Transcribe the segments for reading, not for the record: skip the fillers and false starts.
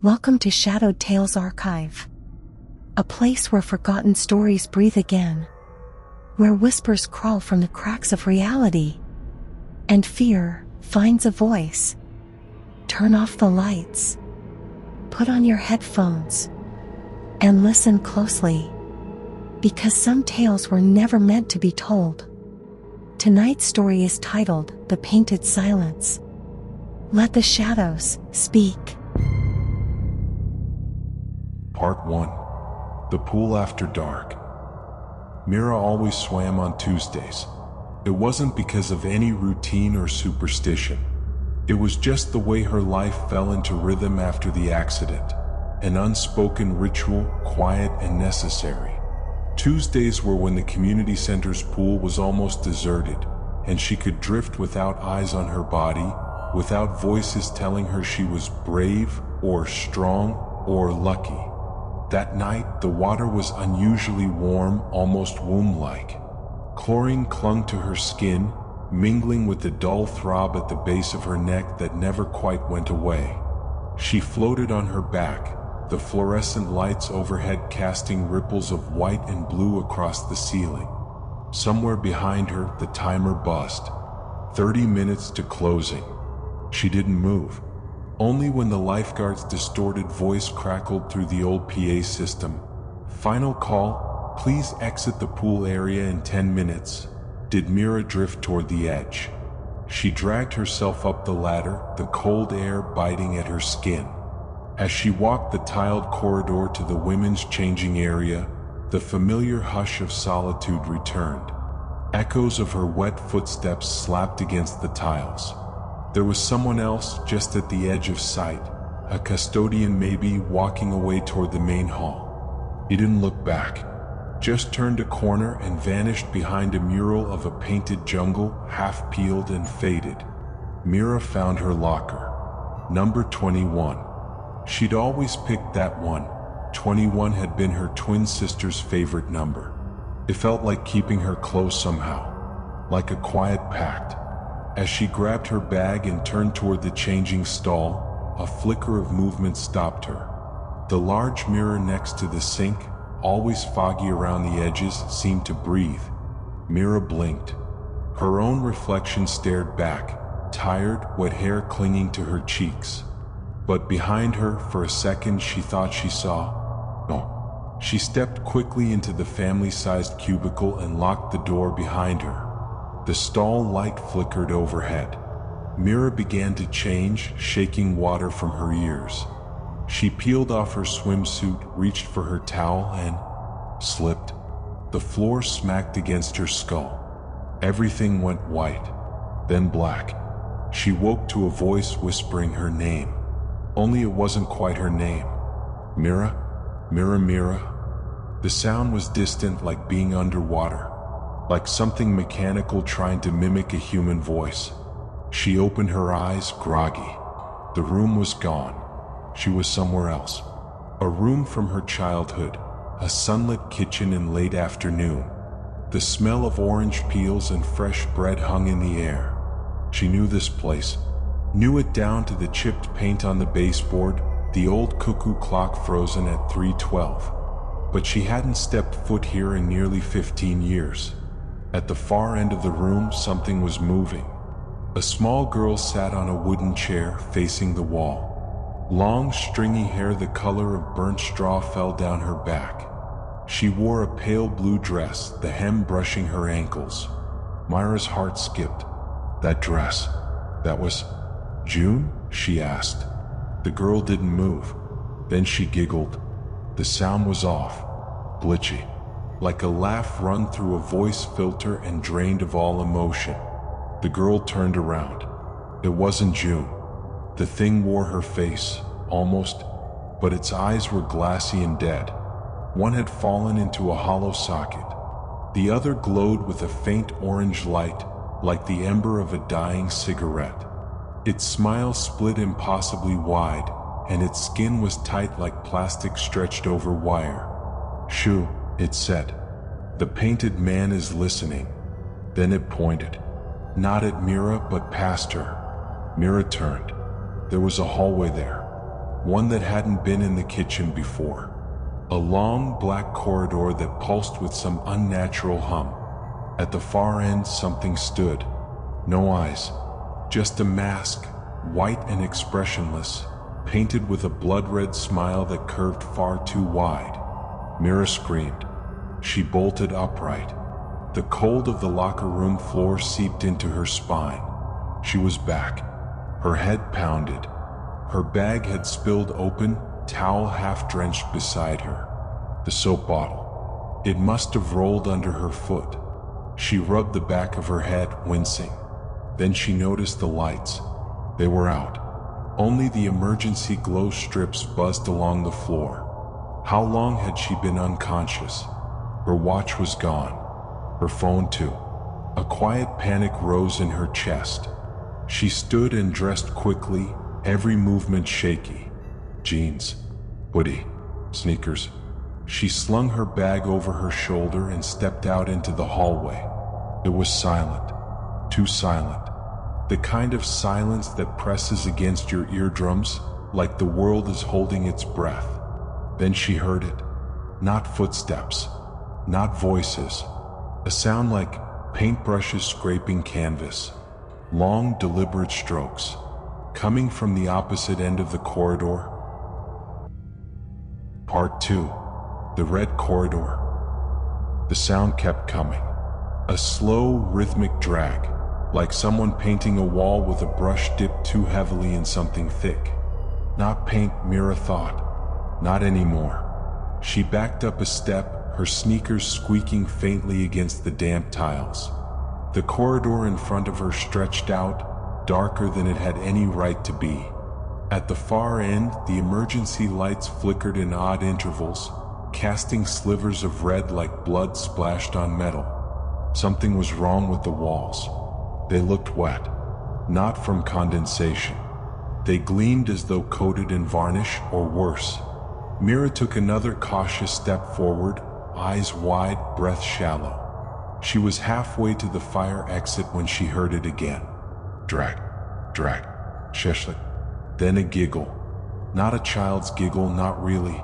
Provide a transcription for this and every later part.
Welcome to Shadowed Tales Archive, a place where forgotten stories breathe again, where whispers crawl from the cracks of reality, and fear finds a voice. Turn off the lights, put on your headphones, and listen closely, because some tales were never meant to be told. Tonight's story is titled The Painted Silence. Let the shadows speak. Part 1. The Pool After Dark. Mira always swam on Tuesdays. It wasn't because of any routine or superstition. It was just the way her life fell into rhythm after the accident. An unspoken ritual, quiet and necessary. Tuesdays were when the community center's pool was almost deserted, and she could drift without eyes on her body, without voices telling her she was brave or strong or lucky. That night, the water was unusually warm, almost womb-like. Chlorine clung to her skin, mingling with the dull throb at the base of her neck that never quite went away. She floated on her back, the fluorescent lights overhead casting ripples of white and blue across the ceiling. Somewhere behind her, the timer buzzed. 30 minutes to closing. She didn't move. Only when the lifeguard's distorted voice crackled through the old PA system. Final call, please exit the pool area in 10 minutes. Did Mira drift toward the edge? She dragged herself up the ladder, the cold air biting at her skin. As she walked the tiled corridor to the women's changing area, the familiar hush of solitude returned. Echoes of her wet footsteps slapped against the tiles. There was someone else just at the edge of sight, a custodian maybe, walking away toward the main hall. He didn't look back, just turned a corner and vanished behind a mural of a painted jungle, half peeled and faded. Mira found her locker. Number 21. She'd always picked that one. 21 had been her twin sister's favorite number. It felt like keeping her close somehow, like a quiet pact. As she grabbed her bag and turned toward the changing stall, a flicker of movement stopped her. The large mirror next to the sink, always foggy around the edges, seemed to breathe. Mira blinked. Her own reflection stared back, tired, wet hair clinging to her cheeks. But behind her, for a second, she thought she saw. No. She stepped quickly into the family-sized cubicle and locked the door behind her. The stall light flickered overhead. Mira began to change, shaking water from her ears. She peeled off her swimsuit, reached for her towel, and slipped. The floor smacked against her skull. Everything went white, then black. She woke to a voice whispering her name. Only it wasn't quite her name. Mira? Mira, Mira. The sound was distant, like being underwater. Like something mechanical trying to mimic a human voice. She opened her eyes, groggy. The room was gone. She was somewhere else. A room from her childhood, a sunlit kitchen in late afternoon. The smell of orange peels and fresh bread hung in the air. She knew this place, knew it down to the chipped paint on the baseboard, the old cuckoo clock frozen at 3:12. But she hadn't stepped foot here in nearly 15 years. At the far end of the room, something was moving. A small girl sat on a wooden chair facing the wall. Long, stringy hair the color of burnt straw fell down her back. She wore a pale blue dress, the hem brushing her ankles. Mira's heart skipped. That dress, that was June? She asked. The girl didn't move. Then she giggled. The sound was off, glitchy. Like a laugh run through a voice filter and drained of all emotion. The girl turned around. It wasn't June. The thing wore her face, almost, but its eyes were glassy and dead. One had fallen into a hollow socket. The other glowed with a faint orange light, like the ember of a dying cigarette. Its smile split impossibly wide, and its skin was tight like plastic stretched over wire. Shoo. It said, "The painted man is listening." Then it pointed, not at Mira but past her. Mira turned. There was a hallway there. one that hadn't been in the kitchen before. A long black corridor that pulsed with some unnatural hum. At the far end, something stood. No eyes, just a mask, white and expressionless, painted with a blood-red smile that curved far too wide. Mira screamed. She bolted upright. The cold of the locker room floor seeped into her spine. She was back. Her head pounded. Her bag had spilled open, towel half-drenched beside her. The soap bottle. It must have rolled under her foot. She rubbed the back of her head, wincing. Then she noticed the lights. They were out. Only the emergency glow strips buzzed along the floor. How long had she been unconscious? Her watch was gone. Her phone too. A quiet panic rose in her chest. She stood and dressed quickly, every movement shaky. Jeans, hoodie, sneakers. She slung her bag over her shoulder and stepped out into the hallway. It was silent, too silent. The kind of silence that presses against your eardrums, like the world is holding its breath. Then she heard it. Not footsteps, not voices. A sound like paintbrushes scraping canvas. Long, deliberate strokes. Coming from the opposite end of the corridor. Part 2. The red corridor. The sound kept coming. A slow, rhythmic drag. Like someone painting a wall with a brush dipped too heavily in something thick. Not paint, Mira thought. Not anymore. She backed up a step, her sneakers squeaking faintly against the damp tiles. The corridor in front of her stretched out, darker than it had any right to be. At the far end, the emergency lights flickered in odd intervals, casting slivers of red like blood splashed on metal. Something was wrong with the walls. They looked wet, not from condensation. They gleamed as though coated in varnish, or worse. Mira took another cautious step forward, eyes wide, breath shallow. She was halfway to the fire exit when she heard it again. Drag, drag, sheshlik. Then a giggle. Not a child's giggle, not really.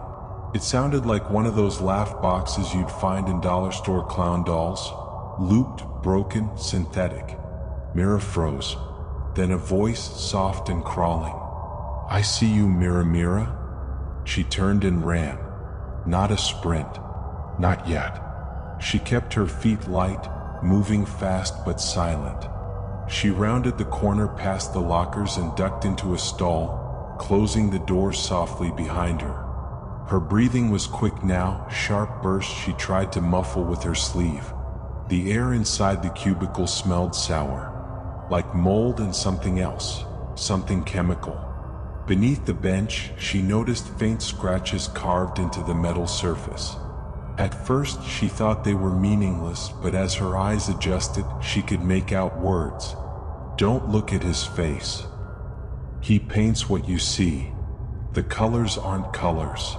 It sounded like one of those laugh boxes you'd find in dollar store clown dolls. Looped, broken, synthetic. Mira froze. Then a voice, soft and crawling. I see you, Mira, Mira. She turned and ran. Not a sprint. Not yet. She kept her feet light, moving fast but silent. She rounded the corner past the lockers and ducked into a stall, closing the door softly behind her. Her breathing was quick now, sharp bursts she tried to muffle with her sleeve. The air inside the cubicle smelled sour, like mold and something else, something chemical. Beneath the bench, she noticed faint scratches carved into the metal surface. At first, she thought they were meaningless, but as her eyes adjusted, she could make out words. Don't look at his face. He paints what you see. The colors aren't colors.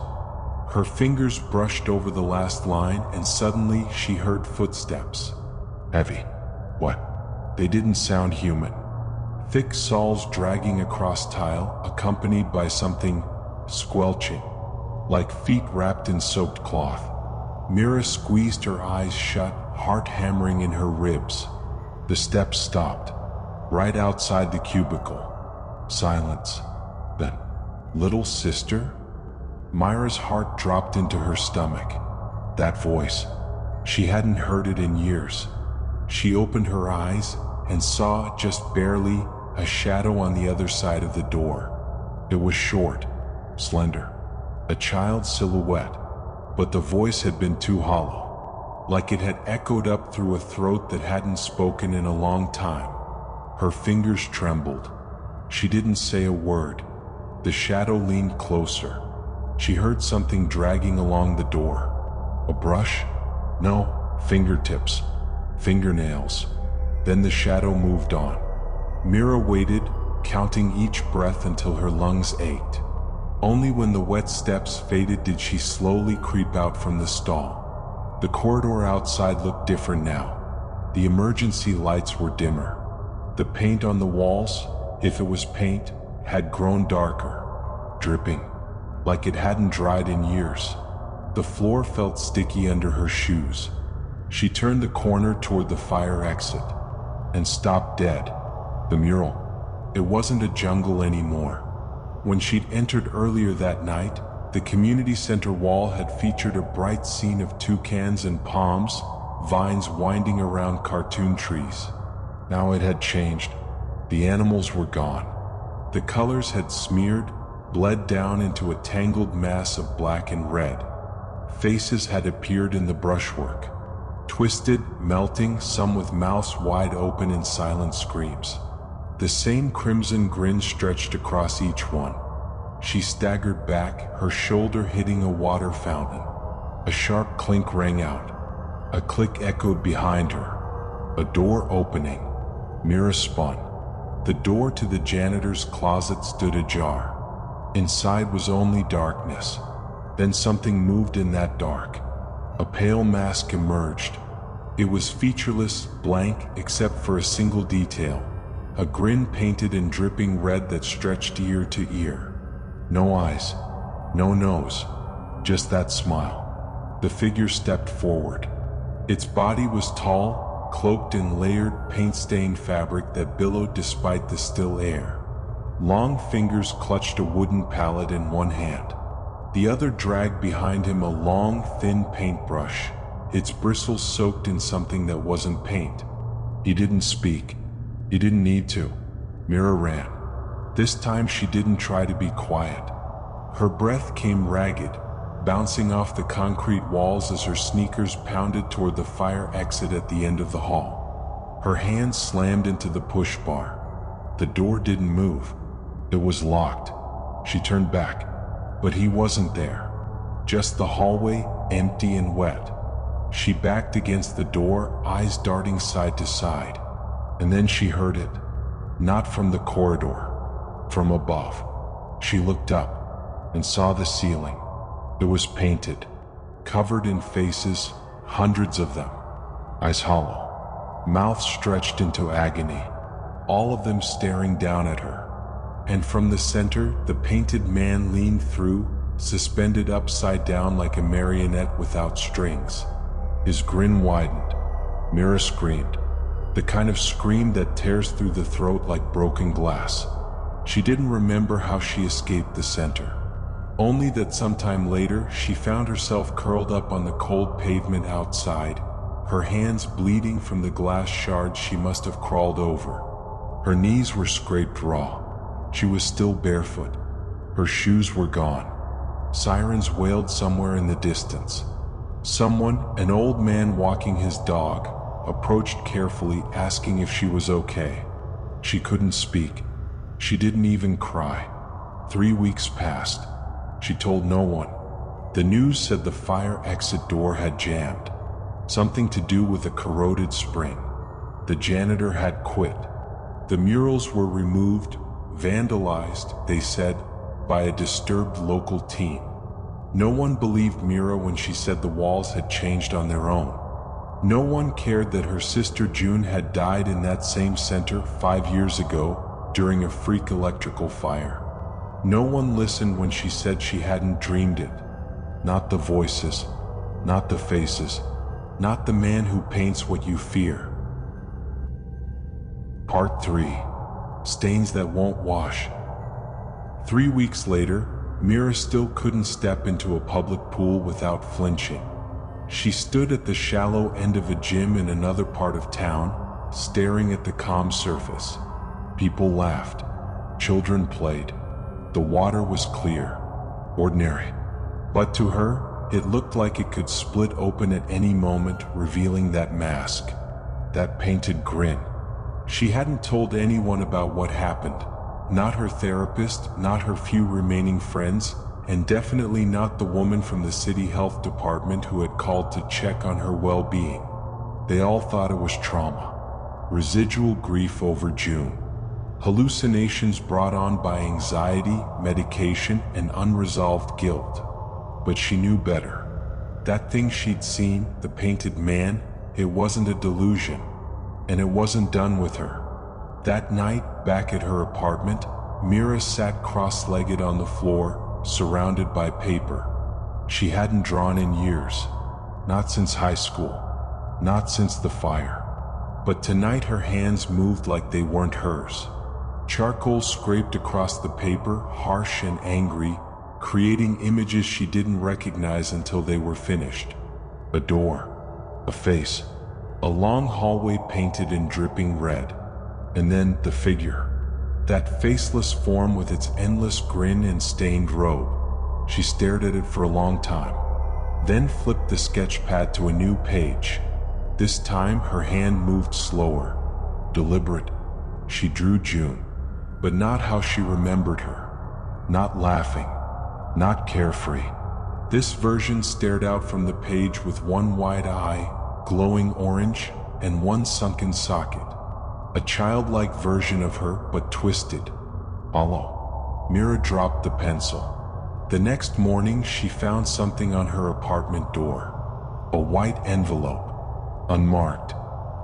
Her fingers brushed over the last line, and suddenly she heard footsteps. Heavy. What? They didn't sound human. Thick soles dragging across tile, accompanied by something squelching, like feet wrapped in soaked cloth. Mira squeezed her eyes shut, heart hammering in her ribs. The steps stopped, right outside the cubicle. Silence. Then, little sister? Mira's heart dropped into her stomach. That voice. She hadn't heard it in years. She opened her eyes and saw, just barely, a shadow on the other side of the door. It was short, slender, a child's silhouette, but the voice had been too hollow, like it had echoed up through a throat that hadn't spoken in a long time. Her fingers trembled. She didn't say a word. The shadow leaned closer. She heard something dragging along the door. A brush? No, fingertips. Fingernails. Then the shadow moved on. Mira waited, counting each breath until her lungs ached. Only when the wet steps faded did she slowly creep out from the stall. The corridor outside looked different now. The emergency lights were dimmer. The paint on the walls, if it was paint, had grown darker. Dripping, like it hadn't dried in years. The floor felt sticky under her shoes. She turned the corner toward the fire exit and stopped dead. The mural. It wasn't a jungle anymore. When she'd entered earlier that night, the community center wall had featured a bright scene of toucans and palms, vines winding around cartoon trees. Now it had changed. The animals were gone. The colors had smeared, bled down into a tangled mass of black and red. Faces had appeared in the brushwork, twisted, melting, some with mouths wide open in silent screams. The same crimson grin stretched across each one. She staggered back, her shoulder hitting a water fountain. A sharp clink rang out. A click echoed behind her. A door opening. Mira spun. The door to the janitor's closet stood ajar. Inside was only darkness. Then something moved in that dark. A pale mask emerged. It was featureless, blank, except for a single detail. A grin painted in dripping red that stretched ear to ear. No eyes, no nose, just that smile. The figure stepped forward. Its body was tall, cloaked in layered, paint-stained fabric that billowed despite the still air. Long fingers clutched a wooden pallet in one hand. The other dragged behind him a long, thin paintbrush, its bristles soaked in something that wasn't paint. He didn't speak. He didn't need to. Mira ran. This time she didn't try to be quiet. Her breath came ragged, bouncing off the concrete walls as her sneakers pounded toward the fire exit at the end of the hall. Her hands slammed into the push bar. The door didn't move. It was locked. She turned back, but he wasn't there. Just the hallway, empty and wet. She backed against the door, eyes darting side to side. And then she heard it. Not from the corridor. From above. She looked up and saw the ceiling. It was painted, covered in faces, hundreds of them. Eyes hollow, mouths stretched into agony, all of them staring down at her. And from the center, the painted man leaned through, suspended upside down like a marionette without strings. His grin widened. Mira screamed, the kind of scream that tears through the throat like broken glass. She didn't remember how she escaped the center. Only that sometime later, she found herself curled up on the cold pavement outside, her hands bleeding from the glass shards she must have crawled over. Her knees were scraped raw. She was still barefoot. Her shoes were gone. Sirens wailed somewhere in the distance. Someone, an old man walking his dog, approached carefully, asking if she was okay. She couldn't speak. She didn't even cry. 3 weeks passed. She told no one. The news said the fire exit door had jammed. Something to do with a corroded spring. The janitor had quit. The murals were removed, vandalized, they said, by a disturbed local teen. No one believed Mira when she said the walls had changed on their own. No one cared that her sister June had died in that same center 5 years ago, during a freak electrical fire. No one listened when she said she hadn't dreamed it. Not the voices, not the faces, not the man who paints what you fear. Part 3. Stains that won't wash. 3 weeks later, Mira still couldn't step into a public pool without flinching. She stood at the shallow end of a gym in another part of town, staring at the calm surface. People laughed. Children played. The water was clear, ordinary. But to her, it looked like it could split open at any moment, revealing that mask, that painted grin. She hadn't told anyone about what happened. Not her therapist, not her few remaining friends, and definitely not the woman from the city health department who had called to check on her well-being. They all thought it was trauma. Residual grief over June. Hallucinations brought on by anxiety, medication, and unresolved guilt. But she knew better. That thing she'd seen, the painted man, it wasn't a delusion. And it wasn't done with her. That night, back at her apartment, Mira sat cross-legged on the floor, surrounded by paper she hadn't drawn in years, not since high school, not since the fire. But tonight her hands moved like they weren't hers. Charcoal scraped across the paper, harsh and angry, creating images she didn't recognize until they were finished. A door, a face, a long hallway painted in dripping red, and then the figure. That faceless form with its endless grin and stained robe. She stared at it for a long time, then flipped the sketch pad to a new page. This time her hand moved slower, deliberate. She drew June, but not how she remembered her. Not laughing, not carefree. This version stared out from the page with one wide eye, glowing orange, and one sunken socket. A childlike version of her, but twisted, hollow. Mira dropped the pencil. The next morning she found something on her apartment door. A white envelope, unmarked.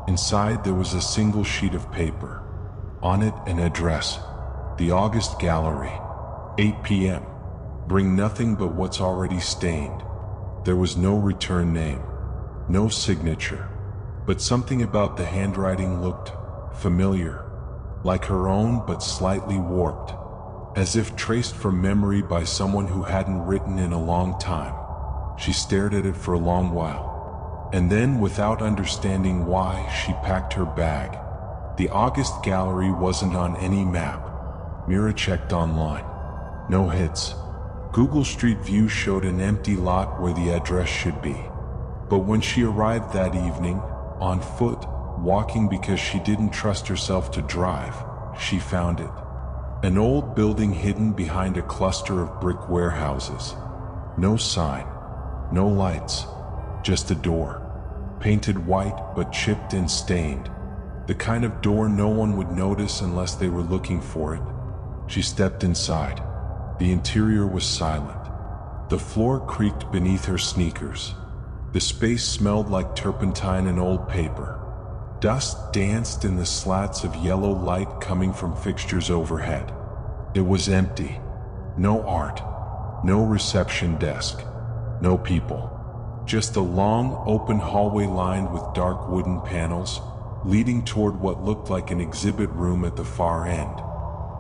Inside there was a single sheet of paper. On it an address, the August Gallery, 8 p.m. Bring nothing but what's already stained. There was no return name, no signature, but something about the handwriting looked familiar, like her own but slightly warped, as if traced from memory by someone who hadn't written in a long time. She stared at it for a long while, and then, without understanding why, she packed her bag. The August Gallery wasn't on any map. Mira checked online. No hits. Google Street View showed an empty lot where the address should be. But when she arrived that evening, on foot, walking because she didn't trust herself to drive, she found it. An old building hidden behind a cluster of brick warehouses. No sign, no lights, just a door. Painted white but chipped and stained. The kind of door no one would notice unless they were looking for it. She stepped inside. The interior was silent. The floor creaked beneath her sneakers. The space smelled like turpentine and old paper. Dust danced in the slats of yellow light coming from fixtures overhead. It was empty. No art, no reception desk, no people. Just a long, open hallway lined with dark wooden panels, leading toward what looked like an exhibit room at the far end.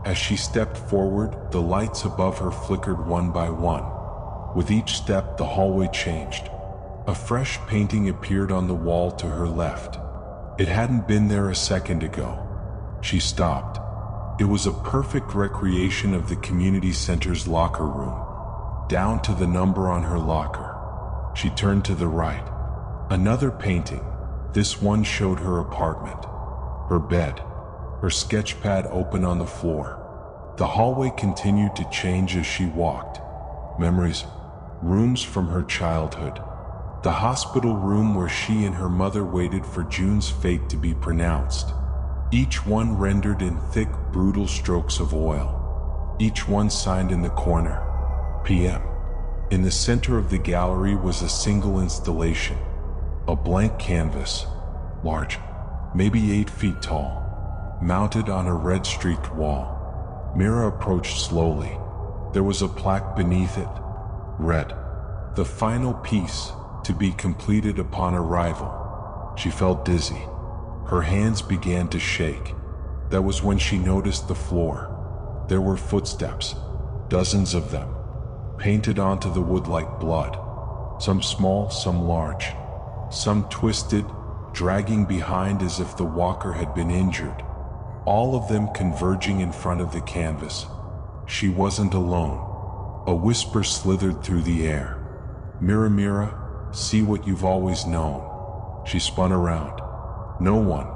As she stepped forward, the lights above her flickered one by one. With each step, the hallway changed. A fresh painting appeared on the wall to her left. It hadn't been there a second ago. She stopped. It was a perfect recreation of the community center's locker room, down to the number on her locker. She turned to the right. Another painting. This one showed her apartment, her bed, her sketch pad open on the floor. The hallway continued to change as she walked. Memories, rooms from her childhood. The hospital room where she and her mother waited for June's fate to be pronounced. Each one rendered in thick, brutal strokes of oil. Each one signed in the corner, PM. In the center of the gallery was a single installation. A blank canvas, large, maybe 8 feet tall, mounted on a red-streaked wall. Mira approached slowly. There was a plaque beneath it, red. The final piece, to be completed upon arrival. She felt dizzy. Her hands began to shake. That was when she noticed the floor. There were footsteps, dozens of them, painted onto the wood like blood. Some small, some large. Some twisted, dragging behind as if the walker had been injured. All of them converging in front of the canvas. She wasn't alone. A whisper slithered through the air. Mira, Mira, see what you've always known. She spun around. No one.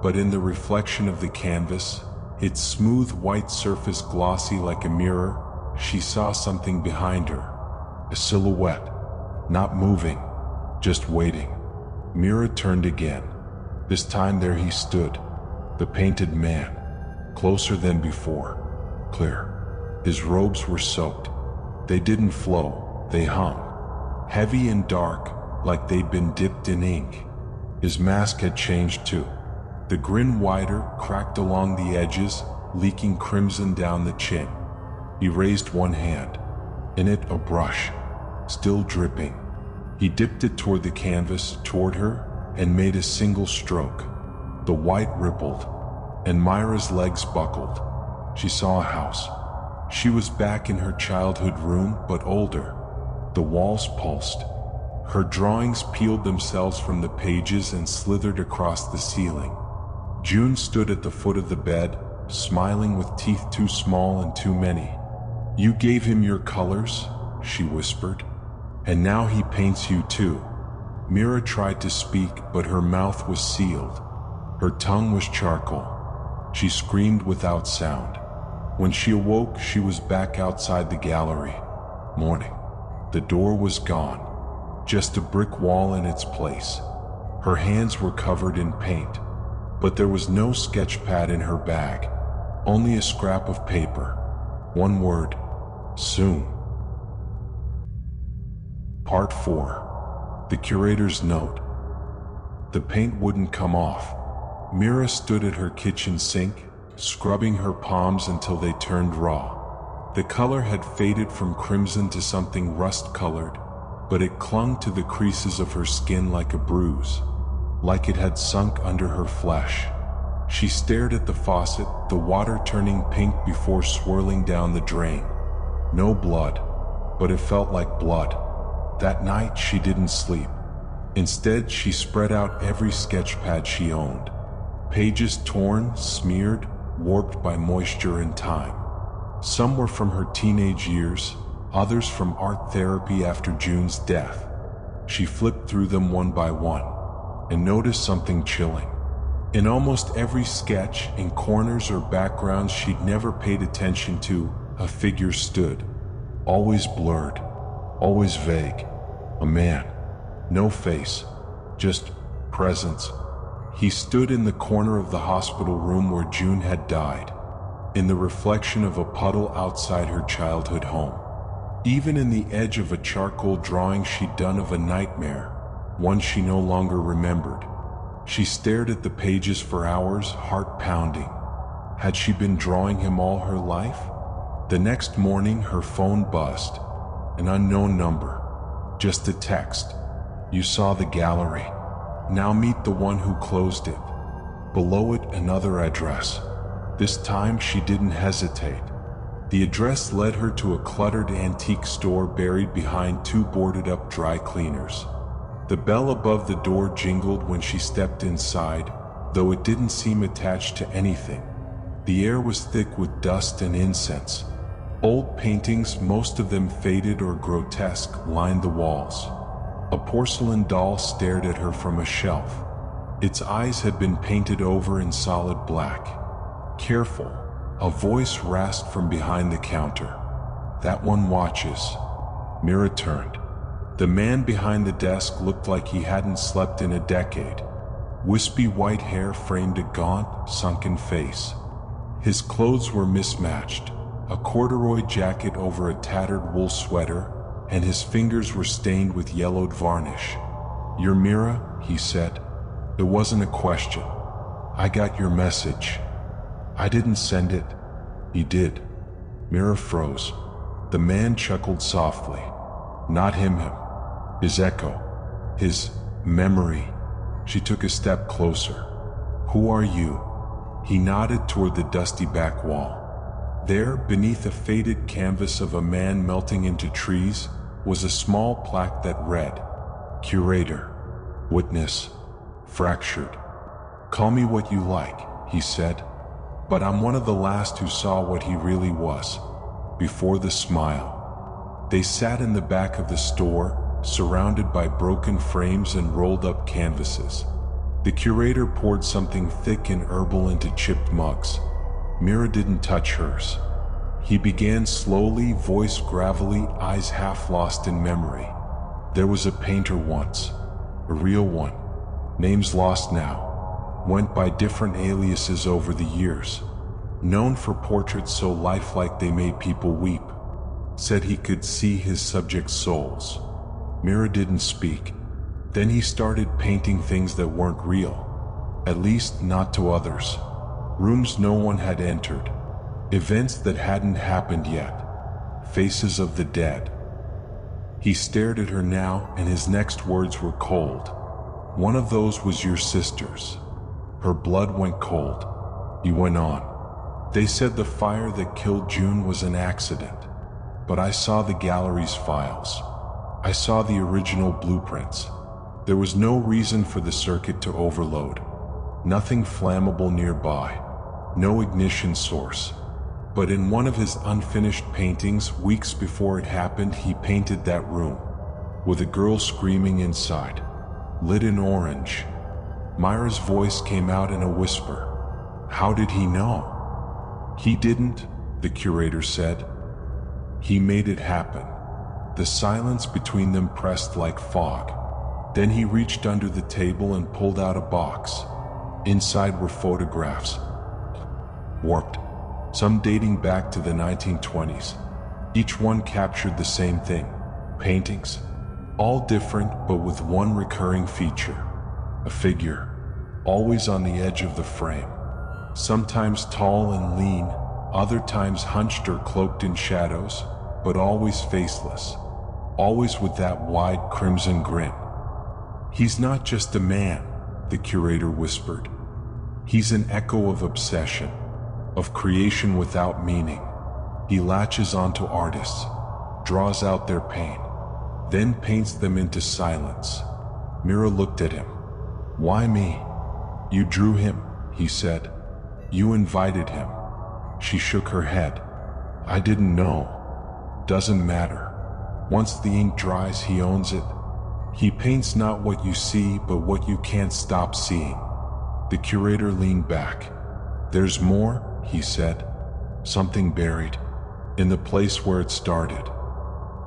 But in the reflection of the canvas, its smooth white surface glossy like a mirror, she saw something behind her. A silhouette. Not moving, just waiting. Mira turned again. This time there he stood. The painted man. Closer than before. Clear. His robes were soaked. They didn't flow, they hung. Heavy and dark, like they'd been dipped in ink. His mask had changed too. The grin wider, cracked along the edges, leaking crimson down the chin. He raised one hand. In it, a brush, still dripping. He dipped it toward the canvas, toward her, and made a single stroke. The white rippled, and Mira's legs buckled. She saw a house. She was back in her childhood room, but older. The walls pulsed. Her drawings peeled themselves from the pages and slithered across the ceiling. June stood at the foot of the bed, smiling with teeth too small and too many. "You gave him your colors," she whispered, "and now he paints you too." Mira tried to speak, but her mouth was sealed. Her tongue was charcoal. She screamed without sound. When she awoke, she was back outside the gallery. Morning. The door was gone. Just a brick wall in its place. Her hands were covered in paint, but there was no sketch pad in her bag, only a scrap of paper. One word: soon. Part 4. The curator's note. The paint wouldn't come off. Mira stood at her kitchen sink, scrubbing her palms until they turned raw. The color had faded from crimson to something rust-colored, but it clung to the creases of her skin like a bruise, like it had sunk under her flesh. She stared at the faucet, the water turning pink before swirling down the drain. No blood, but it felt like blood. That night she didn't sleep. Instead, she spread out every sketch pad she owned. Pages torn, smeared, warped by moisture and time. Some were from her teenage years, others from art therapy after June's death. She flipped through them one by one, and noticed something chilling. In almost every sketch, in corners or backgrounds she'd never paid attention to, a figure stood. Always blurred, always vague. A man. No face, just presence. He stood in the corner of the hospital room where June had died, in the reflection of a puddle outside her childhood home. Even in the edge of a charcoal drawing she'd done of a nightmare, one she no longer remembered. She stared at the pages for hours, heart pounding. Had she been drawing him all her life? The next morning her phone buzzed. An unknown number. Just a text. "You saw the gallery. Now meet the one who closed it." Below it, another address. This time she didn't hesitate. The address led her to a cluttered antique store buried behind two boarded-up dry cleaners. The bell above the door jingled when she stepped inside, though it didn't seem attached to anything. The air was thick with dust and incense. Old paintings, most of them faded or grotesque, lined the walls. A porcelain doll stared at her from a shelf. Its eyes had been painted over in solid black. "Careful," a voice rasped from behind the counter. "That one watches." Mira turned. The man behind the desk looked like he hadn't slept in a decade. Wispy white hair framed a gaunt, sunken face. His clothes were mismatched, a corduroy jacket over a tattered wool sweater, and his fingers were stained with yellowed varnish. "You're Mira?" he said. It wasn't a question. "I got your message." "I didn't send it." "He did." Mira froze. The man chuckled softly. "Not him. His echo. His memory." She took a step closer. "Who are you?" He nodded toward the dusty back wall. There, beneath a faded canvas of a man melting into trees, was a small plaque that read, "Curator. Witness. Fractured." "Call me what you like," he said, "but I'm one of the last who saw what he really was." Before the smile. They sat in the back of the store, surrounded by broken frames and rolled-up canvases. The curator poured something thick and herbal into chipped mugs. Mira didn't touch hers. He began slowly, voice gravelly, eyes half lost in memory. "There was a painter once. A real one. Names lost now. Went by different aliases over the years. Known for portraits so lifelike they made people weep. Said he could see his subjects' souls." Mira didn't speak. Then he started painting things that weren't real. At least not to others. Rooms no one had entered. Events that hadn't happened yet. faces of the dead. He stared at her now, and his next words were cold. One of those was your sister's. Her blood went cold. He went on. They said the fire that killed June was an accident, but I saw the gallery's files. I saw the original blueprints. There was no reason for the circuit to overload. Nothing flammable nearby. No ignition source. But in one of his unfinished paintings, weeks before it happened, he painted that room, with a girl screaming inside, lit in orange. Mira's voice came out in a whisper. How did he know? He didn't, the curator said. He made it happen. The silence between them pressed like fog. Then he reached under the table and pulled out a box. Inside were photographs, warped, some dating back to the 1920s. Each one captured the same thing, paintings, all different but with one recurring feature. A figure, always on the edge of the frame. Sometimes tall and lean, other times hunched or cloaked in shadows, but always faceless, always with that wide crimson grin. He's not just a man, the curator whispered. He's an echo of obsession, of creation without meaning. He latches onto artists, draws out their pain, then paints them into silence. Mira looked at him. Why me? You drew him, he said. You invited him. She shook her head. I didn't know. Doesn't matter. Once the ink dries, he owns it. He paints not what you see, but what you can't stop seeing. The curator leaned back. There's more, he said. Something buried, in the place where it started.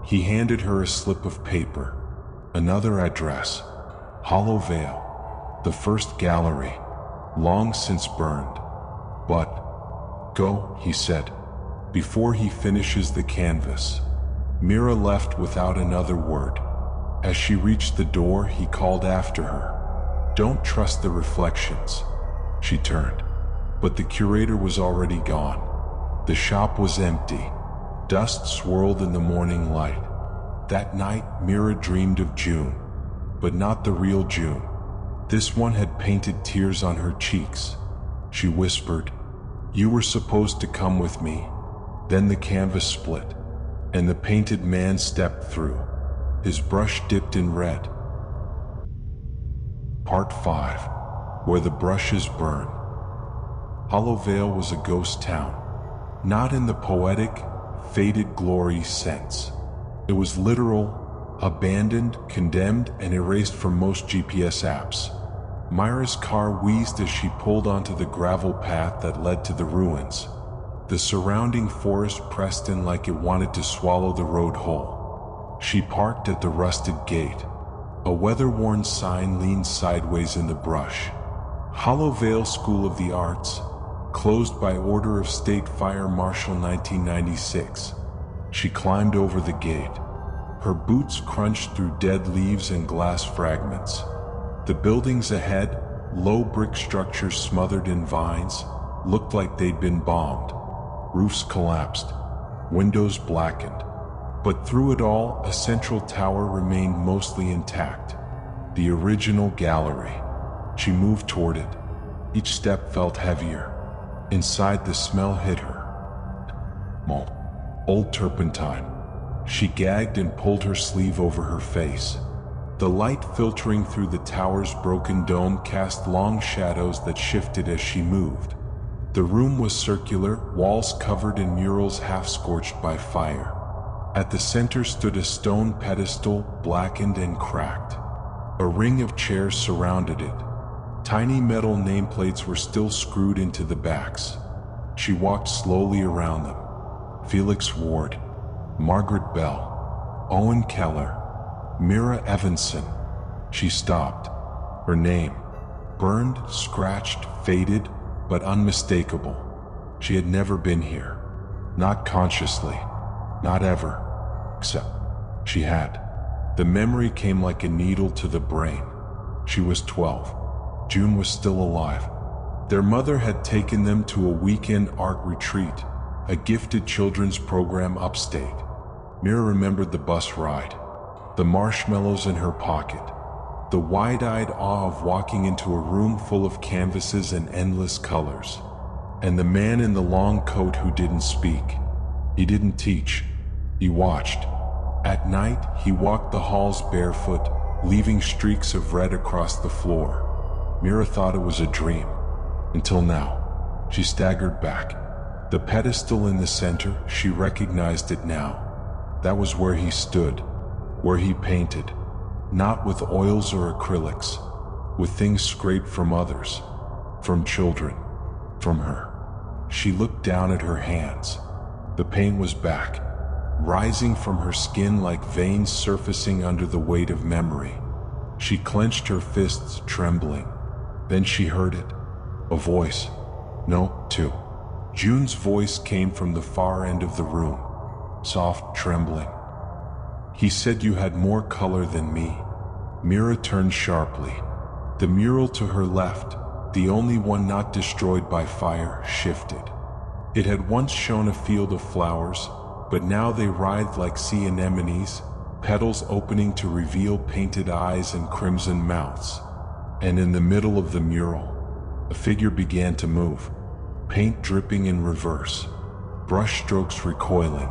He handed her a slip of paper. Another address. Hollow Vale. The first gallery. Long since burned. But, go, he said, before he finishes the canvas. Mira left without another word. As she reached the door, he called after her. Don't trust the reflections. She turned, but the curator was already gone. The shop was empty. Dust swirled in the morning light. That night, Mira dreamed of June, but not the real June. This one had painted tears on her cheeks. She whispered, "You were supposed to come with me." Then the canvas split, and the painted man stepped through. His brush dipped in red. Part 5. Where the Brushes Burn. Hollow Vale was a ghost town, not in the poetic, faded glory sense. It was literal, abandoned, condemned, and erased from most GPS apps. Mira's car wheezed as she pulled onto the gravel path that led to the ruins. The surrounding forest pressed in like it wanted to swallow the road whole. She parked at the rusted gate. A weather-worn sign leaned sideways in the brush. Hollow Vale School of the Arts, closed by order of State Fire Marshal 1996. She climbed over the gate. Her boots crunched through dead leaves and glass fragments. The buildings ahead, low brick structures smothered in vines, looked like they'd been bombed. Roofs collapsed, windows blackened. But through it all, a central tower remained mostly intact. The original gallery. She moved toward it. Each step felt heavier. Inside, the smell hit her. Old turpentine. She gagged and pulled her sleeve over her face. The light filtering through the tower's broken dome cast long shadows that shifted as she moved. The room was circular, walls covered in murals half-scorched by fire. At the center stood a stone pedestal, blackened and cracked. A ring of chairs surrounded it. Tiny metal nameplates were still screwed into the backs. She walked slowly around them. Felix Ward, Margaret Bell, Owen Keller, Mira Evanson. She stopped. Her name, burned, scratched, faded, but unmistakable. She had never been here. Not consciously. Not ever. Except she had. The memory came like a needle to the brain. She was 12. June was still alive. Their mother had taken them to a weekend art retreat, a gifted children's program upstate. Mira remembered the bus ride, the marshmallows in her pocket, the wide-eyed awe of walking into a room full of canvases and endless colors, and the man in the long coat who didn't speak. He didn't teach, he watched. At night, he walked the halls barefoot, leaving streaks of red across the floor. Mira thought it was a dream, until now. She staggered back. The pedestal in the center, she recognized it now. That was where he stood, where he painted, not with oils or acrylics, with things scraped from others, from children, from her. She looked down at her hands. The paint was back, rising from her skin like veins surfacing under the weight of memory. She clenched her fists, trembling. Then she heard it. A voice. No, two. June's voice came from the far end of the room, soft, trembling. He said you had more color than me. Mira turned sharply. The mural to her left, the only one not destroyed by fire, shifted. It had once shown a field of flowers, but now they writhed like sea anemones, petals opening to reveal painted eyes and crimson mouths. And in the middle of the mural, a figure began to move, paint dripping in reverse, brush strokes recoiling.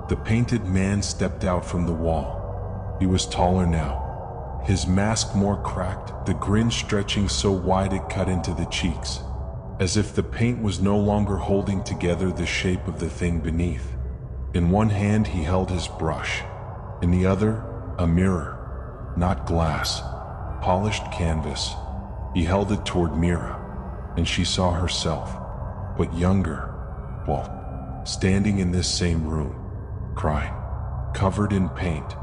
The painted man stepped out from the wall. He was taller now, his mask more cracked, the grin stretching so wide it cut into the cheeks, as if the paint was no longer holding together the shape of the thing beneath. In one hand he held his brush, in the other, a mirror, not glass, polished canvas. He held it toward Mira, and she saw herself, but younger, well, standing in this same room, crying, covered in paint,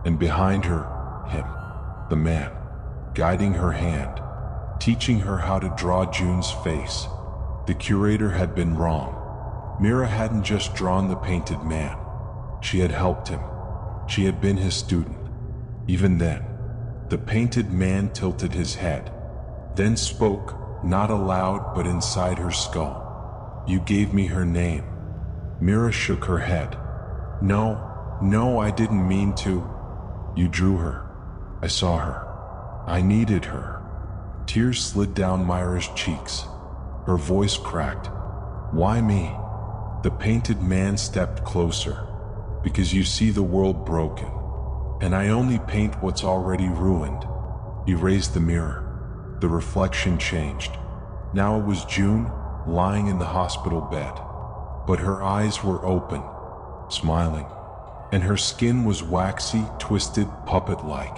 and behind her, him, the man, guiding her hand, teaching her how to draw June's face. The curator had been wrong. Mira hadn't just drawn the painted man. She had helped him. She had been his student. Even then, the painted man tilted his head, then spoke, not aloud but inside her skull. You gave me her name. Mira shook her head. No, I didn't mean to. You drew her. I saw her. I needed her. Tears slid down Myra's cheeks. Her voice cracked. Why me? The painted man stepped closer. Because you see the world broken, and I only paint what's already ruined. He raised the mirror. The reflection changed. Now it was June, lying in the hospital bed. But her eyes were open, smiling, and her skin was waxy, twisted, puppet-like.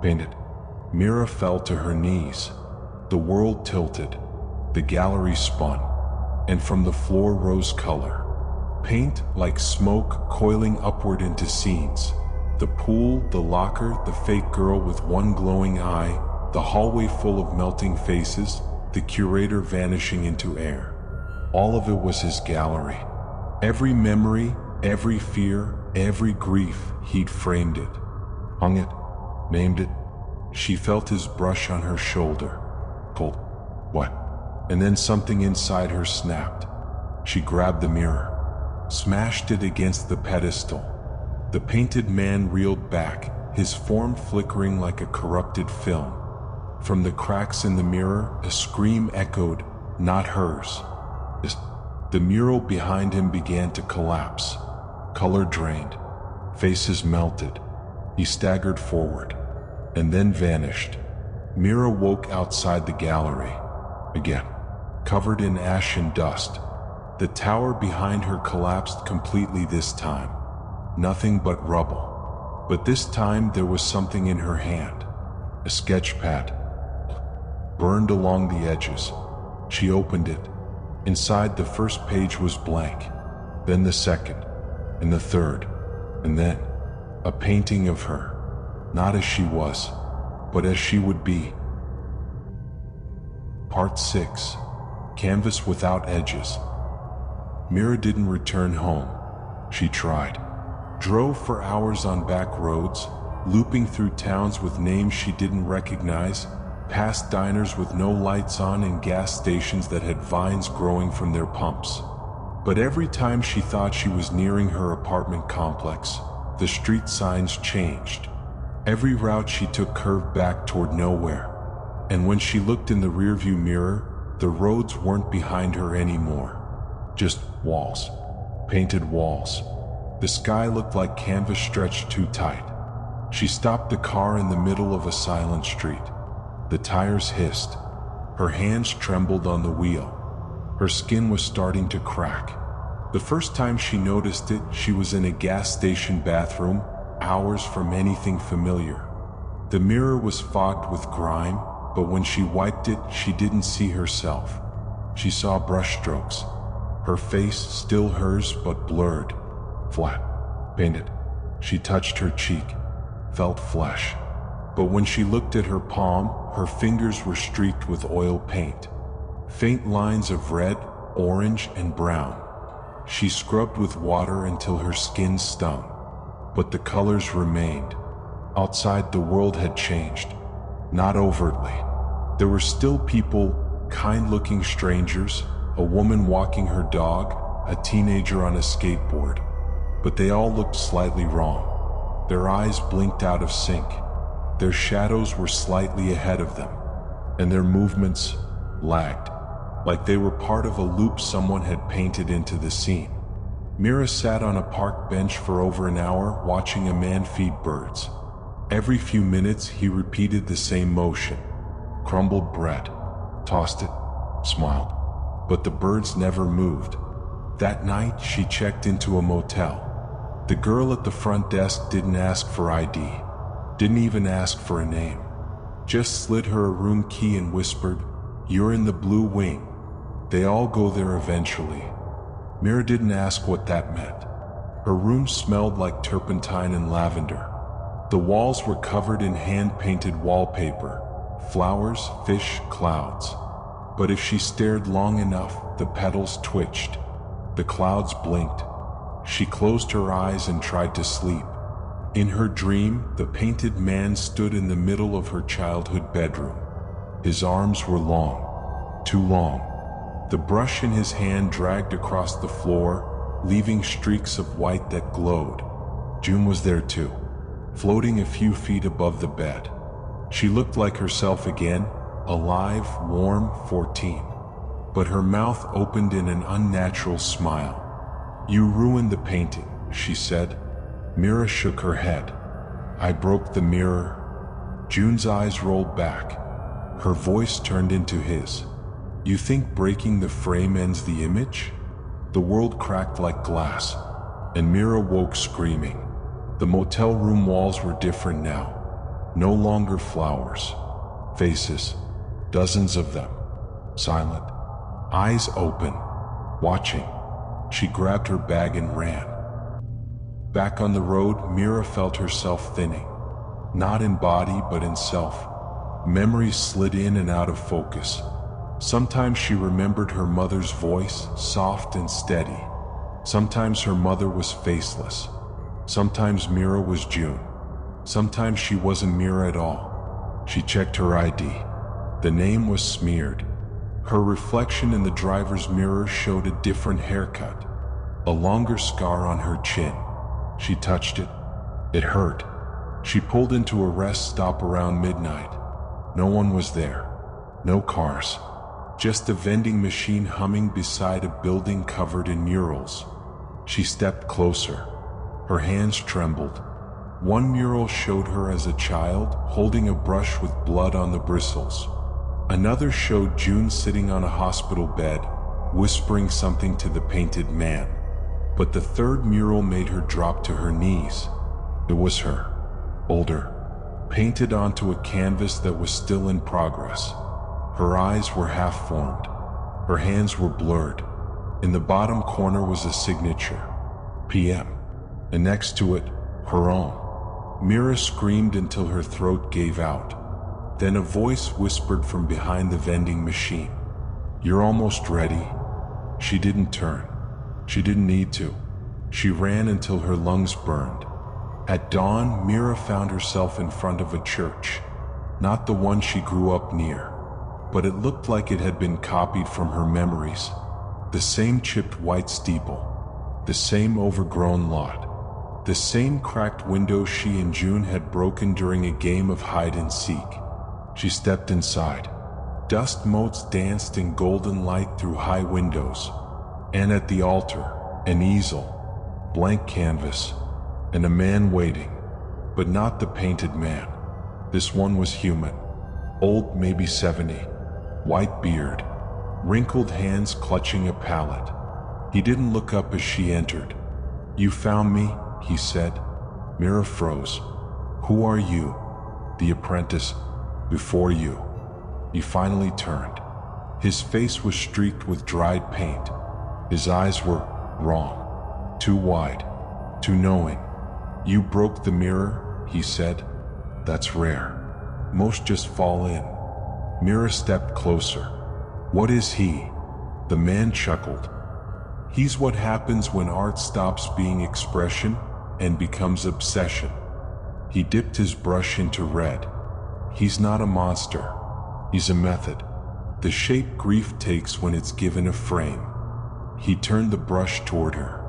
Painted. Mira fell to her knees. The world tilted. The gallery spun, and from the floor rose color. Paint like smoke coiling upward into scenes. The pool, the locker, the fake girl with one glowing eye, the hallway full of melting faces, the curator vanishing into air. All of it was his gallery. Every memory, every fear, every grief, he'd framed it, hung it, named it. She felt his brush on her shoulder. Cold. What? And then something inside her snapped. She grabbed the mirror, smashed it against the pedestal. The painted man reeled back, his form flickering like a corrupted film. From the cracks in the mirror, a scream echoed, not hers. The mural behind him began to collapse. Color drained, faces melted. He staggered forward, and then vanished. Mira woke outside the gallery, again, covered in ash and dust. The tower behind her collapsed completely this time. Nothing but rubble. But this time there was something in her hand. A sketch pad, burned along the edges. She opened it. Inside, the first page was blank, then the second, and the third, and then a painting of her, not as she was, but as she would be. Part 6. Canvas without edges. Mira didn't return home. She tried. Drove for hours on back roads, looping through towns with names she didn't recognize, past diners with no lights on and gas stations that had vines growing from their pumps. But every time she thought she was nearing her apartment complex, the street signs changed. Every route she took curved back toward nowhere. And when she looked in the rearview mirror, the roads weren't behind her anymore. Just walls. Painted walls. The sky looked like canvas stretched too tight. She stopped the car in the middle of a silent street. The tires hissed. Her hands trembled on the wheel. Her skin was starting to crack. The first time she noticed it, she was in a gas station bathroom, hours from anything familiar. The mirror was fogged with grime, but when she wiped it, she didn't see herself. She saw brushstrokes. Her face still hers, but blurred. Flat. Painted. She touched her cheek. Felt flesh. But when she looked at her palm, her fingers were streaked with oil paint. Faint lines of red, orange, and brown. She scrubbed with water until her skin stung. But the colors remained. Outside, the world had changed. Not overtly. There were still people, kind-looking strangers, a woman walking her dog, a teenager on a skateboard. But they all looked slightly wrong. Their eyes blinked out of sync. Their shadows were slightly ahead of them, and their movements lagged, like they were part of a loop someone had painted into the scene. Mira sat on a park bench for over an hour watching a man feed birds. Every few minutes he repeated the same motion. Crumbled bread, tossed it, smiled. But the birds never moved. That night she checked into a motel. The girl at the front desk didn't ask for ID, didn't even ask for a name. Just slid her a room key and whispered, "You're in the blue wing. They all go there eventually." Mira didn't ask what that meant. Her room smelled like turpentine and lavender. The walls were covered in hand-painted wallpaper, flowers, fish, clouds. But if she stared long enough, the petals twitched. The clouds blinked. She closed her eyes and tried to sleep. In her dream, the painted man stood in the middle of her childhood bedroom. His arms were long, too long. The brush in his hand dragged across the floor, leaving streaks of white that glowed. June was there too, floating a few feet above the bed. She looked like herself again, alive, warm, 14. But her mouth opened in an unnatural smile. "You ruined the painting," she said. Mira shook her head. "I broke the mirror." June's eyes rolled back. Her voice turned into his. "You think breaking the frame ends the image?" The world cracked like glass, and Mira woke screaming. The motel room walls were different now. No longer flowers. Faces. Dozens of them. Silent. Eyes open. Watching. She grabbed her bag and ran. Back on the road, Mira felt herself thinning. Not in body, but in self. Memories slid in and out of focus. Sometimes she remembered her mother's voice, soft and steady. Sometimes her mother was faceless. Sometimes Mira was June. Sometimes she wasn't Mira at all. She checked her ID. The name was smeared. Her reflection in the driver's mirror showed a different haircut, a longer scar on her chin. She touched it. It hurt. She pulled into a rest stop around midnight. No one was there. No cars. Just a vending machine humming beside a building covered in murals. She stepped closer. Her hands trembled. One mural showed her as a child, holding a brush with blood on the bristles. Another showed June sitting on a hospital bed, whispering something to the painted man. But the third mural made her drop to her knees. It was her, older, painted onto a canvas that was still in progress. Her eyes were half-formed. Her hands were blurred. In the bottom corner was a signature, PM, and next to it, her own. Mira screamed until her throat gave out. Then a voice whispered from behind the vending machine, "You're almost ready." She didn't turn. She didn't need to. She ran until her lungs burned. At dawn, Mira found herself in front of a church. Not the one she grew up near, but it looked like it had been copied from her memories. The same chipped white steeple. The same overgrown lot. The same cracked window she and June had broken during a game of hide and seek. She stepped inside. Dust motes danced in golden light through high windows. And at the altar, an easel, blank canvas, and a man waiting. But not the painted man. This one was human. Old, maybe 70. White beard. Wrinkled hands clutching a palette. He didn't look up as she entered. "You found me," he said. Mira froze. "Who are you?" "The apprentice. Before you." He finally turned. His face was streaked with dried paint. His eyes were wrong. Too wide. Too knowing. "You broke the mirror," he said. "That's rare. Most just fall in." Mira stepped closer. "What is he?" The man chuckled. "He's what happens when art stops being expression and becomes obsession." He dipped his brush into red. "He's not a monster. He's a method. The shape grief takes when it's given a frame." He turned the brush toward her.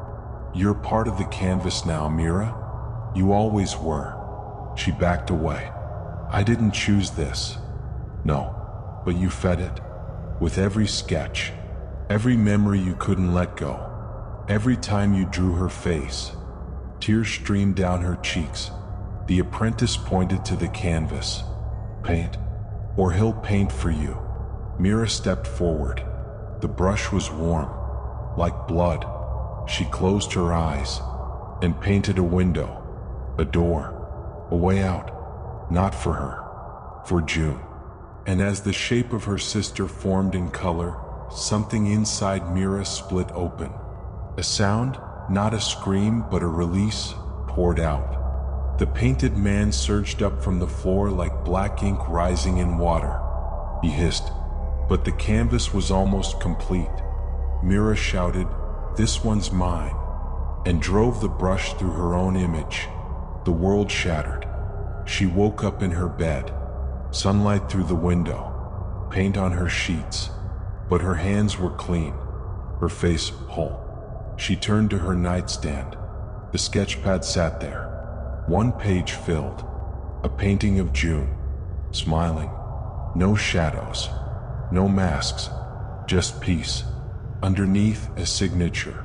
"You're part of the canvas now, Mira. You always were." She backed away. "I didn't choose this." "No, but you fed it. With every sketch, every memory you couldn't let go, every time you drew her face." Tears streamed down her cheeks. The apprentice pointed to the canvas. "Paint, or he'll paint for you." Mira stepped forward. The brush was warm, like blood. She closed her eyes and painted a window, a door, a way out. Not for her, for June. And as the shape of her sister formed in color, something inside Mira split open. A sound, not a scream but a release, poured out. The painted man surged up from the floor like black ink rising in water. He hissed, but the canvas was almost complete. Mira shouted, "This one's mine," and drove the brush through her own image. The world shattered. She woke up in her bed. Sunlight through the window, paint on her sheets, but her hands were clean, her face whole. She turned to her nightstand. The sketchpad sat there, one page filled, a painting of June, smiling. No shadows, no masks, just peace. Underneath, a signature.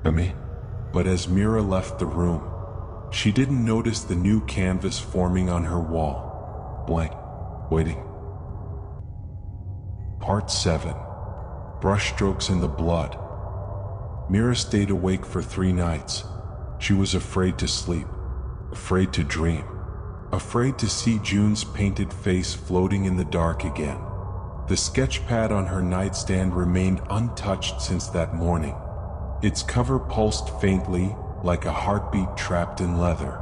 "Amy." But as Mira left the room, she didn't notice the new canvas forming on her wall. Blank. Waiting. Part 7. Brushstrokes in the blood. Mira stayed awake for 3 nights. She was afraid to sleep, afraid to dream, afraid to see June's painted face floating in the dark again. The sketchpad on her nightstand remained untouched since that morning. Its cover pulsed faintly, like a heartbeat trapped in leather.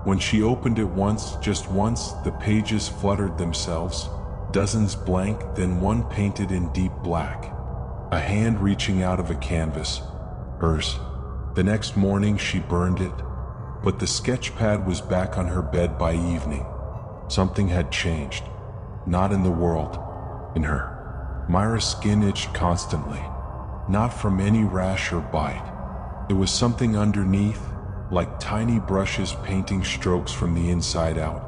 When she opened it once, just once, the pages fluttered themselves, dozens blank, then one painted in deep black. A hand reaching out of a canvas. Hers. The next morning she burned it, but the sketchpad was back on her bed by evening. Something had changed. Not in the world. In her. Mira's skin itched constantly. Not from any rash or bite. There was something underneath, like tiny brushes painting strokes from the inside out.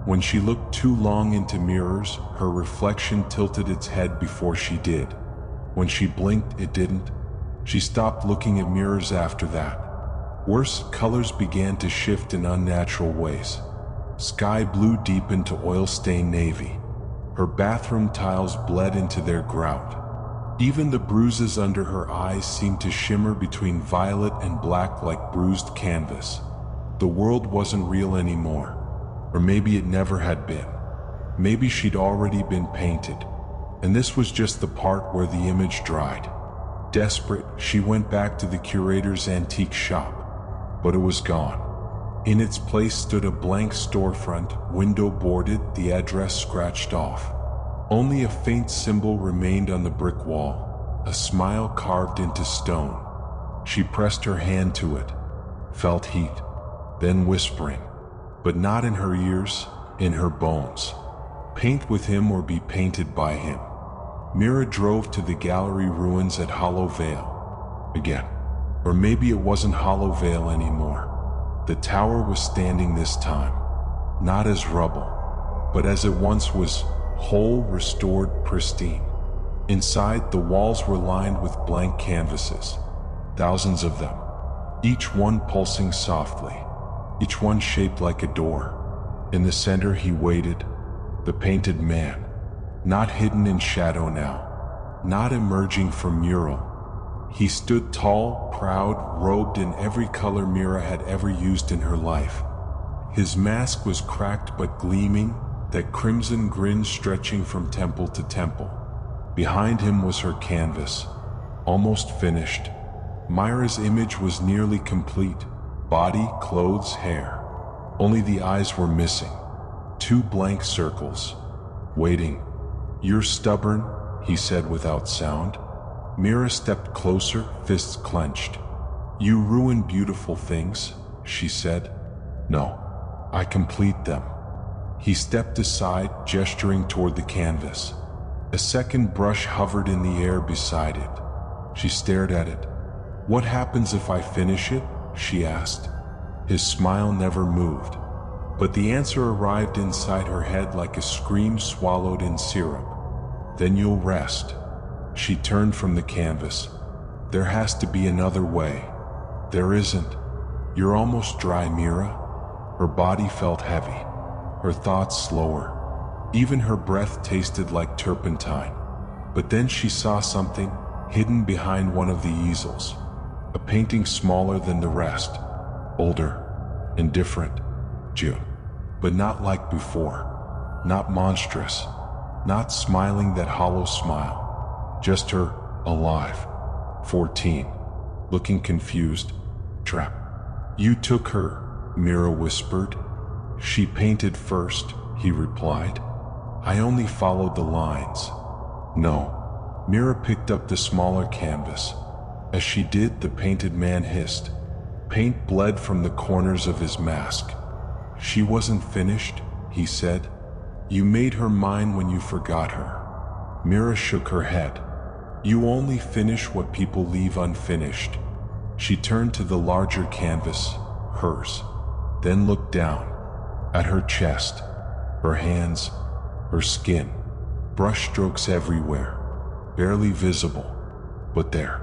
When she looked too long into mirrors, her reflection tilted its head before she did. When she blinked, it didn't. She stopped looking at mirrors after that. Worse, colors began to shift in unnatural ways. Sky blue deepened to oil-stained navy. Her bathroom tiles bled into their grout. Even the bruises under her eyes seemed to shimmer between violet and black like bruised canvas. The world wasn't real anymore. Or maybe it never had been. Maybe she'd already been painted. And this was just the part where the image dried. Desperate, she went back to the curator's antique shop. But it was gone. In its place stood a blank storefront, window boarded, the address scratched off. Only a faint symbol remained on the brick wall, a smile carved into stone. She pressed her hand to it, felt heat, then whispering, but not in her ears, in her bones. Paint with him or be painted by him. Mira drove to the gallery ruins at Hollow Vale. Again. Or maybe it wasn't Hollow Vale anymore. The tower was standing this time, not as rubble, but as it once was, whole, restored, pristine. Inside, the walls were lined with blank canvases, thousands of them, each one pulsing softly, each one shaped like a door. In the center he waited, the painted man, not hidden in shadow now, not emerging from mural. He stood tall, proud, robed in every color Mira had ever used in her life. His mask was cracked but gleaming, that crimson grin stretching from temple to temple. Behind him was her canvas, almost finished. Mira's image was nearly complete, body, clothes, hair. Only the eyes were missing, 2 blank circles, waiting. "You're stubborn," he said without sound. Mira stepped closer, fists clenched. "You ruin beautiful things," she said. "No, I complete them." He stepped aside, gesturing toward the canvas. A second brush hovered in the air beside it. She stared at it. "What happens if I finish it?" she asked. His smile never moved, but the answer arrived inside her head like a scream swallowed in syrup. "Then you'll rest." She turned from the canvas. "There has to be another way." "There isn't. You're almost dry, Mira." Her body felt heavy, her thoughts slower. Even her breath tasted like turpentine. But then she saw something hidden behind one of the easels. A painting smaller than the rest, older and different. June. But not like before. Not monstrous. Not smiling that hollow smile. Just her, alive. 14. Looking confused. Trapped. "You took her," Mira whispered. "She painted first," he replied. "I only followed the lines." "No." Mira picked up the smaller canvas. As she did, the painted man hissed. Paint bled from the corners of his mask. "She wasn't finished," he said. "You made her mine when you forgot her." Mira shook her head. "You only finish what people leave unfinished." She turned to the larger canvas, hers, then looked down at her chest, her hands, her skin, brushstrokes everywhere, barely visible, but there,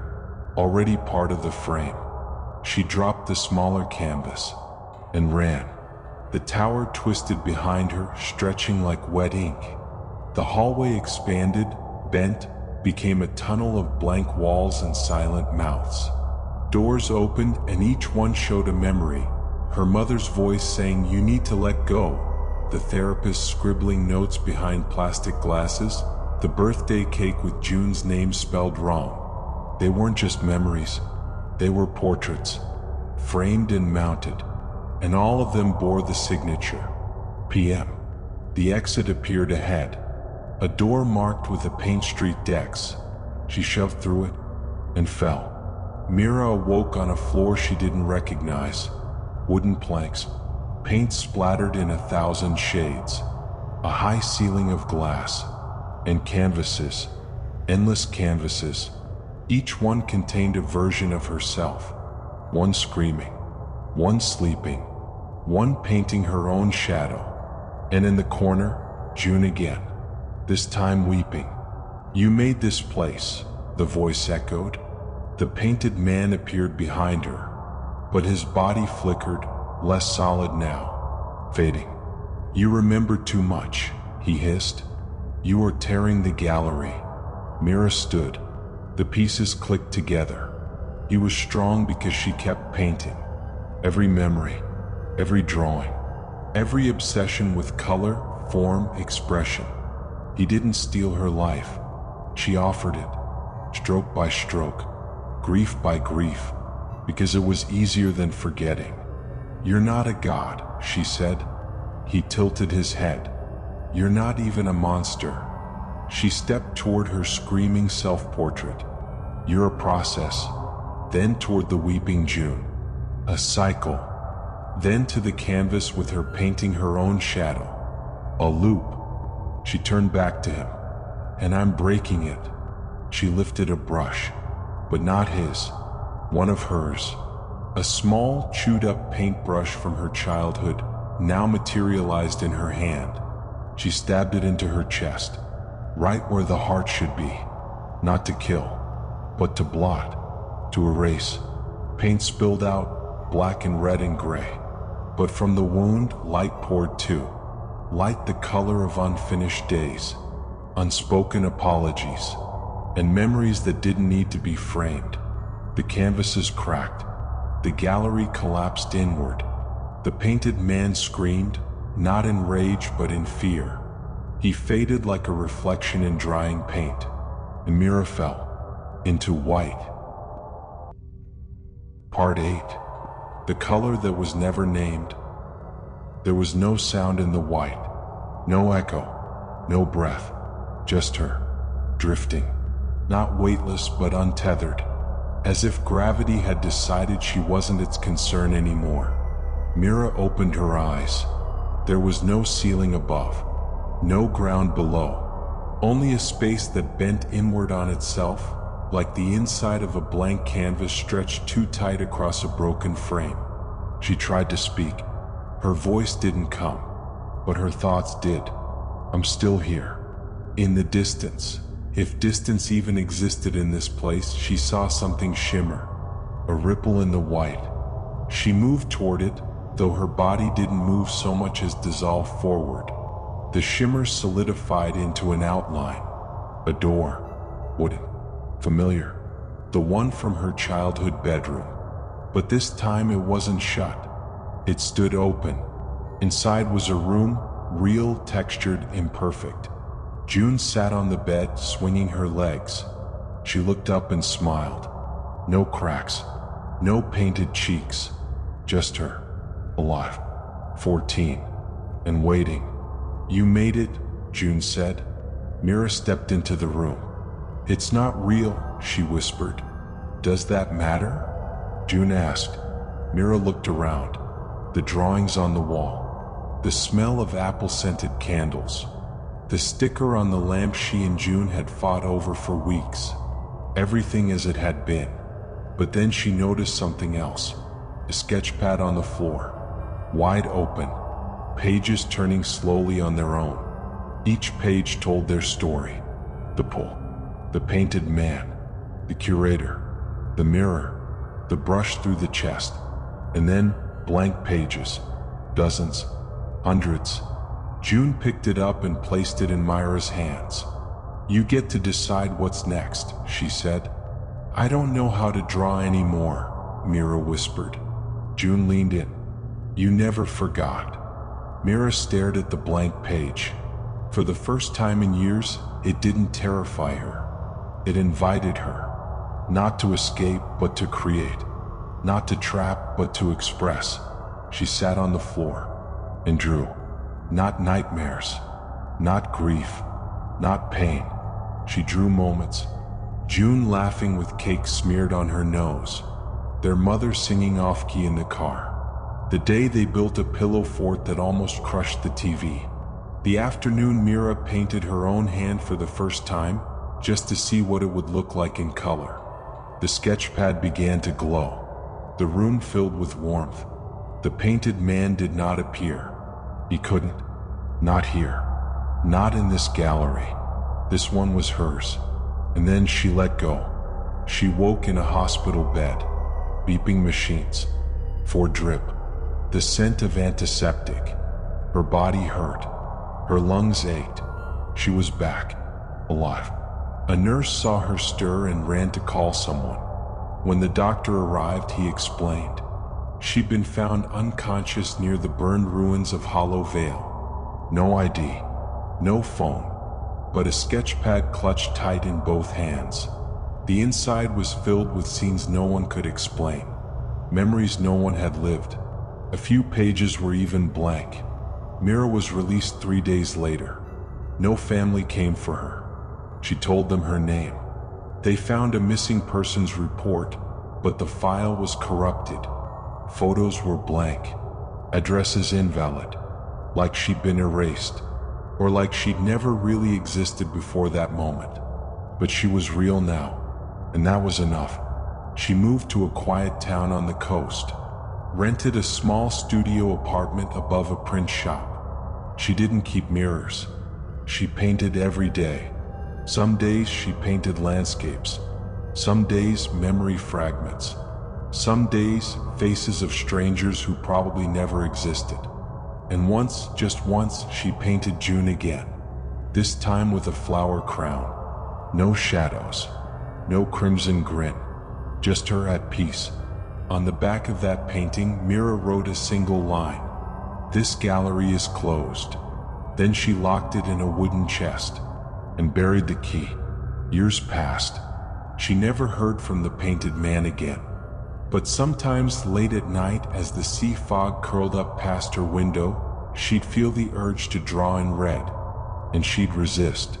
already part of the frame. She dropped the smaller canvas and ran. The tower twisted behind her, stretching like wet ink. The hallway expanded, bent, became a tunnel of blank walls and silent mouths. Doors opened and each one showed a memory. Her mother's voice saying, "You need to let go." The therapist scribbling notes behind plastic glasses. The birthday cake with June's name spelled wrong. They weren't just memories. They were portraits, framed and mounted, and all of them bore the signature. PM. The exit appeared ahead. A door marked with a Paint Street Dex. She shoved through it and fell. Mira awoke on a floor she didn't recognize. Wooden planks, paint splattered in 1,000 shades, a high ceiling of glass, and canvases, endless canvases. Each one contained a version of herself. One screaming, one sleeping, one painting her own shadow. And in the corner, June again, this time weeping. "You made this place," the voice echoed. The painted man appeared behind her, but his body flickered, less solid now, fading. "You remember too much," he hissed. "You are tearing the gallery." Mira stood. The pieces clicked together. He was strong because she kept painting. Every memory, every drawing, every obsession with color, form, expression. He didn't steal her life. She offered it, stroke by stroke, grief by grief, because it was easier than forgetting. "You're not a god," she said. He tilted his head. "You're not even a monster." She stepped toward her screaming self-portrait. "You're a process." Then toward the weeping June. A cycle. Then to the canvas with her painting her own shadow. A loop. She turned back to him. "And I'm breaking it." She lifted a brush, but not his, one of hers. A small, chewed-up paintbrush from her childhood now materialized in her hand. She stabbed it into her chest, right where the heart should be. Not to kill, but to blot, to erase. Paint spilled out, black and red and gray. But from the wound, light poured too. Light the color of unfinished days, unspoken apologies, and memories that didn't need to be framed. The canvases cracked. The gallery collapsed inward. The painted man screamed, not in rage but in fear. He faded like a reflection in drying paint, and Mira fell into white. Part 8. The color that was never named. There was no sound in the white, no echo, no breath, just her, drifting, not weightless but untethered, as if gravity had decided she wasn't its concern anymore. Mira opened her eyes. There was no ceiling above, no ground below, only a space that bent inward on itself, like the inside of a blank canvas stretched too tight across a broken frame. She tried to speak. Her voice didn't come, but her thoughts did. I'm still here. In the distance, if distance even existed in this place, she saw something shimmer, a ripple in the white. She moved toward it, though her body didn't move so much as dissolve forward. The shimmer solidified into an outline, a door, wooden, familiar, the one from her childhood bedroom. But this time it wasn't shut. It stood open. Inside was a room, real, textured, imperfect. June sat on the bed, swinging her legs. She looked up and smiled. No cracks, no painted cheeks, just her, alive, 14, and waiting. You made it, June said. Mira stepped into the room. It's not real, she whispered. Does that matter? June asked. Mira looked around. The drawings on the wall, the smell of apple-scented candles, the sticker on the lamp she and June had fought over for weeks. Everything as it had been. But then she noticed something else. A sketch pad on the floor, wide open, pages turning slowly on their own. Each page told their story. The pool, the painted man, the curator, the mirror, the brush through the chest, and then blank pages, dozens, hundreds. June picked it up and placed it in Mira's hands. You get to decide what's next, she said. I don't know how to draw anymore, Mira whispered. June leaned in. You never forgot. Mira stared at the blank page. For the first time in years, it didn't terrify her. It invited her, not to escape but to create, not to trap but to express. She sat on the floor and drew. Not nightmares, not grief, not pain. She drew moments. June laughing with cake smeared on her nose. Their mother singing off-key in the car. The day they built a pillow fort that almost crushed the TV. The afternoon Mira painted her own hand for the first time, just to see what it would look like in color. The sketch pad began to glow. The room filled with warmth. The painted man did not appear. He couldn't. Not here. Not in this gallery. This one was hers. And then she let go. She woke in a hospital bed. Beeping machines. For drip. The scent of antiseptic. Her body hurt. Her lungs ached. She was back. Alive. A nurse saw her stir and ran to call someone. When the doctor arrived, he explained. She'd been found unconscious near the burned ruins of Hollow Vale. No ID, no phone, but a sketch pad clutched tight in both hands. The inside was filled with scenes no one could explain, memories no one had lived. A few pages were even blank. Mira was released 3 days later. No family came for her. She told them her name. They found a missing persons report, but the file was corrupted. Photos were blank, addresses invalid, like she'd been erased, or like she'd never really existed before that moment. But she was real now, and that was enough. She moved to a quiet town on the coast, rented a small studio apartment above a print shop. She didn't keep mirrors. She painted every day. Some days she painted landscapes. Some days memory fragments. Some days faces of strangers who probably never existed. And once, just once, she painted June again. This time with a flower crown. No shadows. No crimson grin. Just her at peace. On the back of that painting, Mira wrote a single line. "This gallery is closed." Then she locked it in a wooden chest and buried the key. Years passed. She never heard from the painted man again. But sometimes late at night, as the sea fog curled up past her window, she'd feel the urge to draw in red, and she'd resist.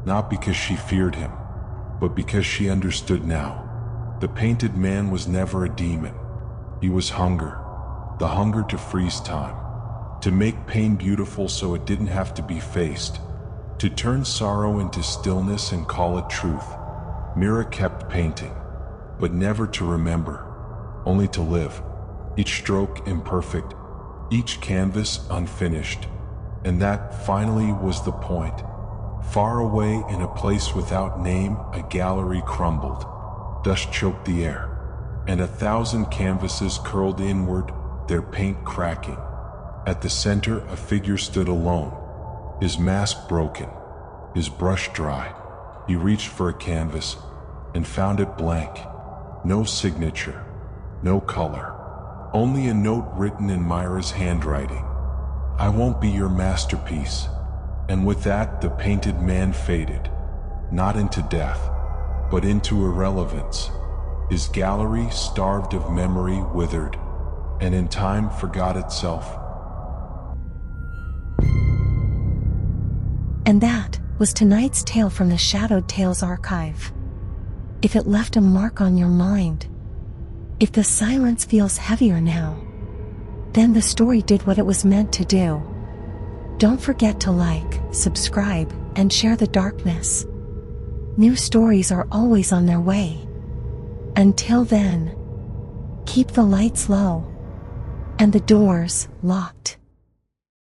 Not because she feared him, but because she understood now. The painted man was never a demon. He was hunger. The hunger to freeze time. To make pain beautiful so it didn't have to be faced. To turn sorrow into stillness and call it truth. Mira kept painting, but never to remember. Only to live. Each stroke imperfect. Each canvas unfinished. And that finally was the point. Far away in a place without name, a gallery crumbled. Dust choked the air, and 1,000 canvases curled inward, their paint cracking. At the center, a figure stood alone, his mask broken, his brush dry. He reached for a canvas and found it blank. No signature, no color, only a note written in Mira's handwriting. "I won't be your masterpiece." And with that, the painted man faded, not into death, but into irrelevance. His gallery, starved of memory, withered, and in time forgot itself. And that was tonight's tale from the Shadowed Tales archive. If it left a mark on your mind, if the silence feels heavier now, then the story did what it was meant to do. Don't forget to like, subscribe, and share the darkness. New stories are always on their way. Until then, keep the lights low and the doors locked.